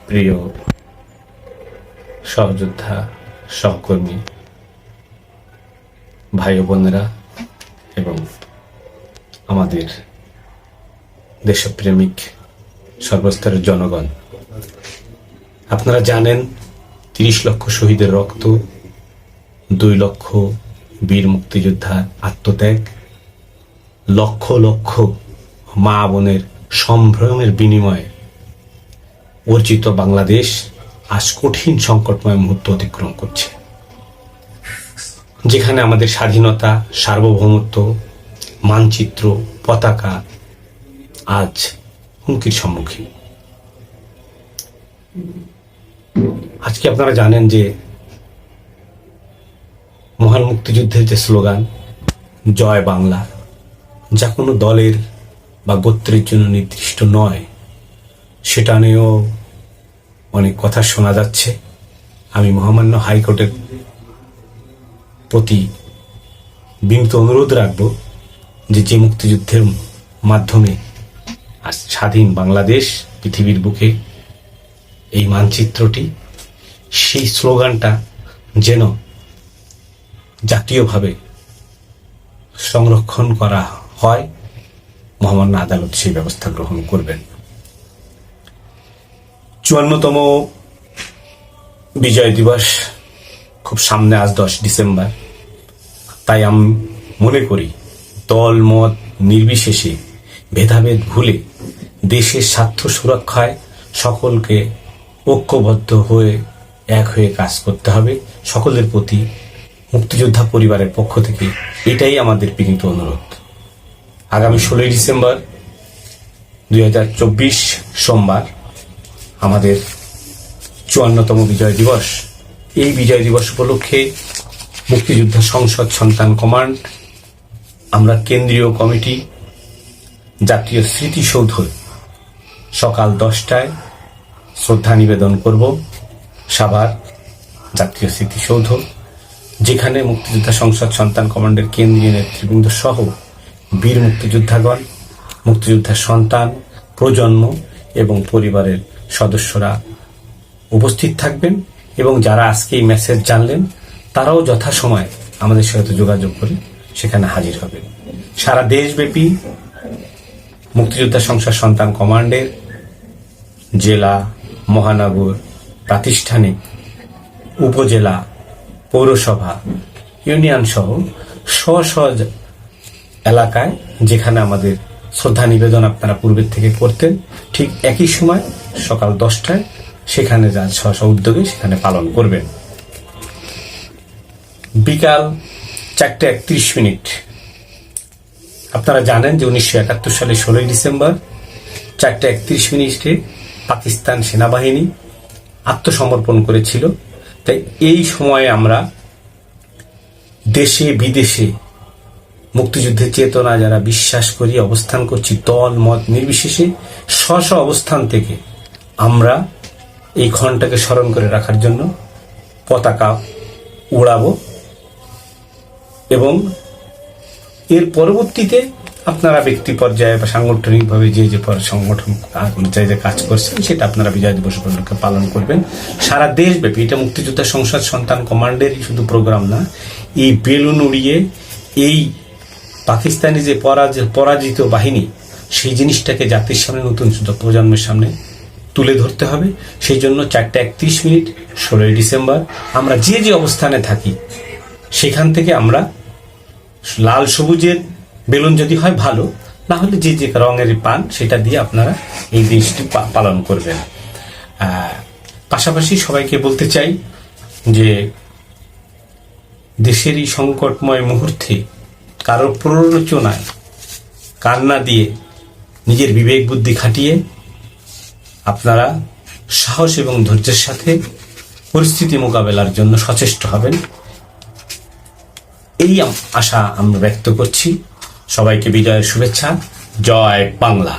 প্রিয় সহযোদ্ধা, সহকর্মী, ভাই ও বোনেরা এবং আমাদের দেশপ্রেমিক সর্বস্তরের জনগণ, আপনারা জানেন ৩০ লক্ষ শহীদের রক্ত, ২ লক্ষ বীর মুক্তিযোদ্ধার আত্মত্যাগ, লক্ষ লক্ষ মা বোনের সম্ভ্রমের বিনিময়ে অর্জিত বাংলাদেশ আজ কঠিন সংকটময় মুহূর্ত অতিক্রম করছে, যেখানে আমাদের স্বাধীনতা, সার্বভৌমত্ব, মানচিত্র, পতাকা আজ হুমকির সম্মুখীন। আজকে আপনারা জানেন যে মহান মুক্তিযুদ্ধের যে স্লোগান জয় বাংলা, যা কোনো দলের বা গোত্রের জন্য নির্দিষ্ট নয়, সেটা নিয়েও অনেক কথা শোনা যাচ্ছে। আমি মহামান্য হাইকোর্টের প্রতি বিনীত অনুরোধ রাখব যে মুক্তিযুদ্ধের মাধ্যমে আজ স্বাধীন বাংলাদেশ পৃথিবীর বুকে এই মানচিত্রটি, সেই স্লোগানটা যেন জাতীয়ভাবে সংরক্ষণ করা হয়, মহামান্য আদালত সেই ব্যবস্থা গ্রহণ করবেন। ৫৪তম বিজয় দিবস খুব সামনে, আজ 10 ডিসেম্বর। তাই আমি মনে করি দল মত নির্বিশেষে ভেদাভেদ ভুলে দেশের স্বার্থ সুরক্ষায় সকলকে ঐক্যবদ্ধ হয়ে এক হয়ে কাজ করতে হবে। সকলের প্রতি মুক্তিযোদ্ধা পরিবারের পক্ষ থেকে এটাই আমাদের বিনীত অনুরোধ। আগামী 16 ডিসেম্বর 2024 সোমবার আমাদের ৫৪তম বিজয় দিবস। এই বিজয় দিবস উপলক্ষে মুক্তিযোদ্ধা সংসদ সন্তান কমান্ড, আমরা কেন্দ্রীয় কমিটি জাতীয় স্মৃতিসৌধ সকাল 10টায় শ্রদ্ধা নিবেদন করব। সাভার জাতীয় স্মৃতিসৌধ, যেখানে মুক্তিযোদ্ধা সংসদ সন্তান কমান্ডের কেন্দ্রীয় নেতৃবৃন্দ সহ বীর মুক্তিযোদ্ধাগণ, মুক্তিযোদ্ধার সন্তান, প্রজন্ম এবং পরিবারের সদস্যরা উপস্থিত থাকবেন এবং যারা আজকে এই মেসেজ জানলেন তারাও যথাসময়ে আমাদের সাথে যোগাযোগ করে সেখানে হাজির হবেন। সারা দেশব্যাপী মুক্তিযোদ্ধা সংসদ সন্তান কমান্ডের জেলা, মহানগর, প্রাতিষ্ঠানিক, উপজেলা, পৌরসভা, ইউনিয়ন সহ স্ব এলাকায় যেখানে আমাদের শ্রদ্ধা নিবেদন আপনারা পূর্বের থেকে করতেন, ঠিক একই সময় সকাল 10টায় সেখানে যান, স্ব উদ্যোগে সেখানে পালন করবেন। বিকাল 4:31 আপনারা জানেন যে 1971 সালে 16 ডিসেম্বর 4:31 পাকিস্তান সেনাবাহিনী আত্মসমর্পণ করেছিল। তাই এই সময়ে আমরা দেশে বিদেশে মুক্তিযুদ্ধের চেতনা যারা বিশ্বাস করি, অবস্থান করছি, দল মত নির্বিশেষে স্ব অবস্থান থেকে আমরা এই ক্ষণটাকে স্মরণ করে রাখার জন্য পতাকা উড়াবো এবং এর পরবর্তীতে আপনারা ব্যক্তি পর্যায়ে বা সাংগঠনিকভাবে যে সংগঠন যে কাজ করছেন সেটা আপনারা বিজয় দিবস উপলক্ষে পালন করবেন। সারা দেশব্যাপী এটা মুক্তিযোদ্ধা সংসদ সন্তান কমান্ডেরই শুধু প্রোগ্রাম না, এই বেলুন উড়িয়ে এই পাকিস্তানি যে পরাজিত বাহিনী, সেই জিনিসটাকে জাতির সামনে, নতুন প্রজন্মের সামনে তুলে ধরতে হবে। সেই জন্য 4:31 16 ডিসেম্বর আমরা যে অবস্থানে থাকি সেখান থেকে আমরা লাল সবুজের বেলুন যদি হয় ভালো, না হলে যে রঙের পান সেটা দিয়ে আপনারা এই দিনটি পালন করবেন। পাশাপাশি সবাইকে বলতে চাই যে দেশের এই সংকটময় মুহূর্তে কারো প্ররোচনায় কান্না দিয়ে নিজের বিবেক বুদ্ধি খাটিয়ে আপনারা সাহস এবং ধৈর্যের সাথে পরিস্থিতি মোকাবেলার জন্য সচেষ্ট হবেন, এই আশা আমরা ব্যক্ত করছি। সবাইকে বিজয়ের শুভেচ্ছা। জয় বাংলা।